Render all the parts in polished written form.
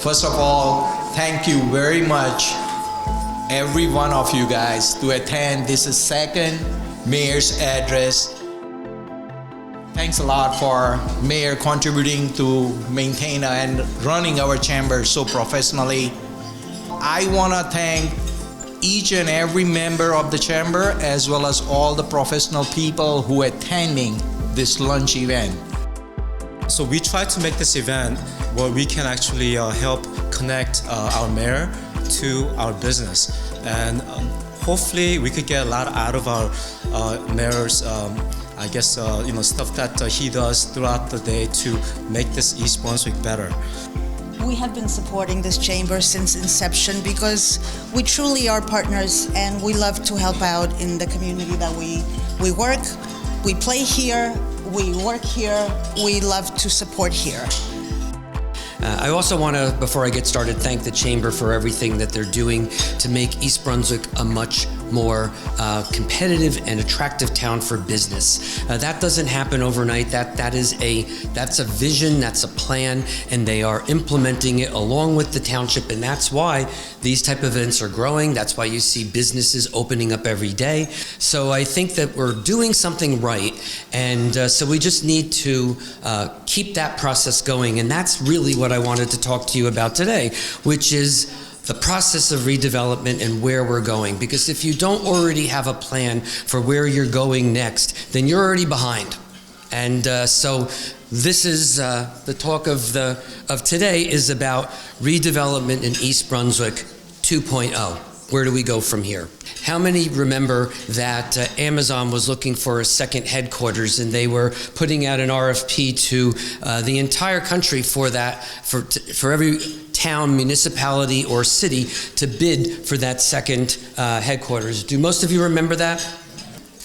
First of all, thank you very much, every one of you guys, to attend this second Mayor's Address. Thanks a lot for Mayor contributing to maintain and running our chamber so professionally. I want to thank each and every member of the chamber, as well as all the professional people who are attending this lunch event. So we try to make this event where we can actually help connect our mayor to our business, and hopefully we could get a lot out of our mayor's stuff that he does throughout the day to make this East Brunswick better. We have been supporting this chamber since inception because we truly are partners and we love to help out in the community that we work. We play here, we work here, we love to support here. I also want to, before I get started, thank the Chamber for everything that they're doing to make East Brunswick a much more competitive and attractive town for business. That doesn't happen overnight. That's a vision, that's a plan, and they are implementing it along with the township, and that's why these type of events are growing. That's why you see businesses opening up every day. So I think that we're doing something right, and so we just need to keep that process going, and that's really what I wanted to talk to you about today, which is the process of redevelopment and where we're going. Because if you don't already have a plan for where you're going next, then you're already behind. And so this is the talk of today is about redevelopment in East Brunswick 2.0. Where do we go from here? How many remember that Amazon was looking for a second headquarters, and they were putting out an RFP to the entire country for that, for every town, municipality, or city to bid for that second headquarters? Do most of you remember that?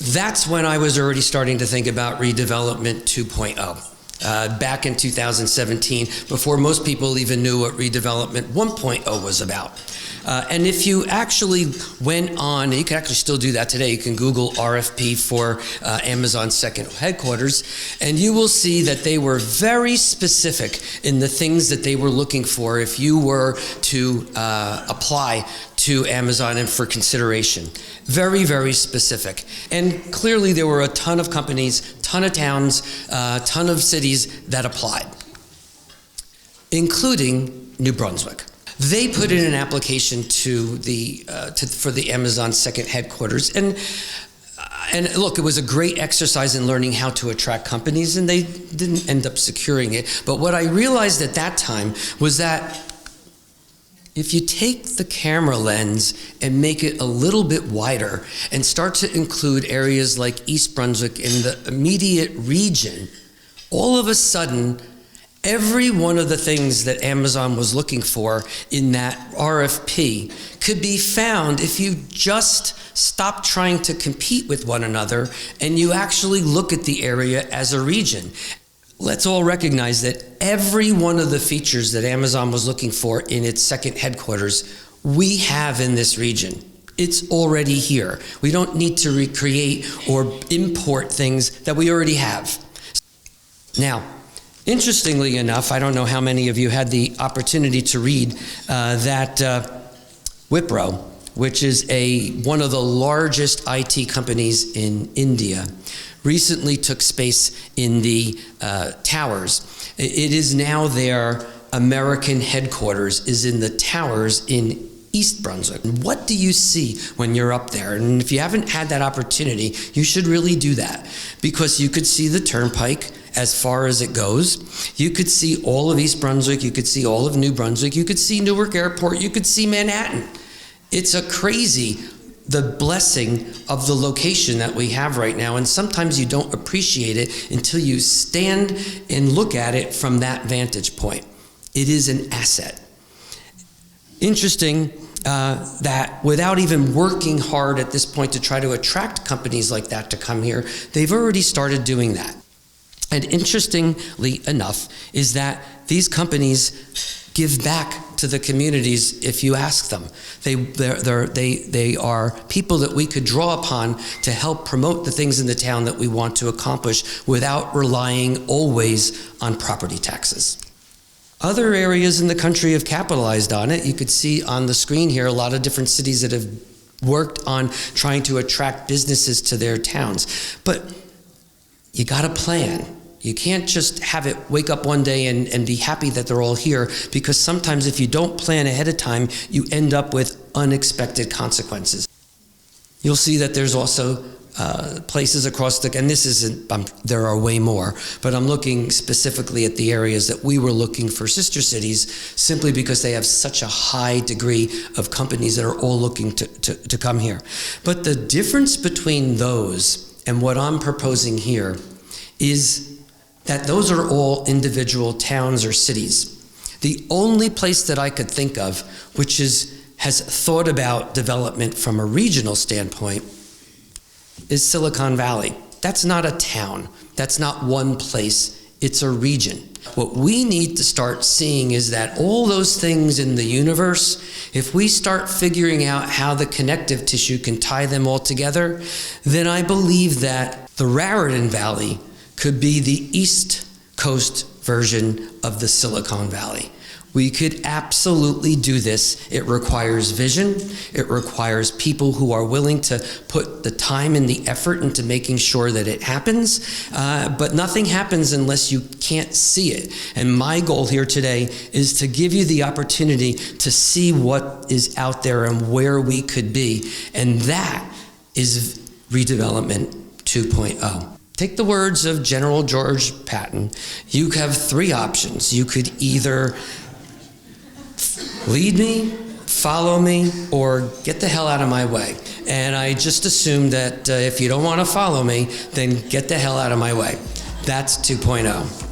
That's when I was already starting to think about redevelopment 2.0. Back in 2017, before most people even knew what redevelopment 1.0 was about. And if you actually went on, you can actually still do that today, you can Google RFP for Amazon's second headquarters, and you will see that they were very specific in the things that they were looking for if you were to apply to Amazon and for consideration. Very, very specific. And clearly there were a ton of companies, ton of towns, ton of cities that applied, including New Brunswick. They put in an application to for the Amazon second headquarters, and look, it was a great exercise in learning how to attract companies, and they didn't end up securing it. But what I realized at that time was that if you take the camera lens and make it a little bit wider and start to include areas like East Brunswick in the immediate region, all of a sudden, every one of the things that Amazon was looking for in that RFP could be found if you just stop trying to compete with one another and you actually look at the area as a region. Let's all recognize that every one of the features that Amazon was looking for in its second headquarters, we have in this region. It's already here. We don't need to recreate or import things that we already have. Now, interestingly enough, I don't know how many of you had the opportunity to read that Wipro, which is one of the largest IT companies in India, recently took space in the towers. It is now their American headquarters is in the towers in East Brunswick. What do you see when you're up there? And if you haven't had that opportunity, you should really do that, because you could see the turnpike as far as it goes. You could see all of East Brunswick, you could see all of New Brunswick, you could see Newark Airport, you could see Manhattan. It's the blessing of the location that we have right now, and sometimes you don't appreciate it until you stand and look at it from that vantage point. It is an asset. Interesting that without even working hard at this point to try to attract companies like that to come here, they've already started doing that. And interestingly enough is that these companies give back to the communities if you ask them. They are people that we could draw upon to help promote the things in the town that we want to accomplish without relying always on property taxes. Other areas in the country have capitalized on it. You could see on the screen here a lot of different cities that have worked on trying to attract businesses to their towns. But you got to plan. You can't just have it wake up one day and be happy that they're all here, because sometimes if you don't plan ahead of time, you end up with unexpected consequences. You'll see that there's also places across the, and this isn't, there are way more, but I'm looking specifically at the areas that we were looking for sister cities, simply because they have such a high degree of companies that are all looking to come here. But the difference between those and what I'm proposing here is that those are all individual towns or cities. The only place that I could think of which has thought about development from a regional standpoint is Silicon Valley. That's not a town. That's not one place. It's a region. What we need to start seeing is that all those things in the universe, if we start figuring out how the connective tissue can tie them all together, then I believe that the Raritan Valley could be the East Coast version of the Silicon Valley. We could absolutely do this. It requires vision. It requires people who are willing to put the time and the effort into making sure that it happens. But nothing happens unless you can't see it. And my goal here today is to give you the opportunity to see what is out there and where we could be. And that is redevelopment 2.0. Take the words of General George Patton. You have three options. You could either lead me, follow me, or get the hell out of my way. And I just assume that if you don't want to follow me, then get the hell out of my way. That's 2.0.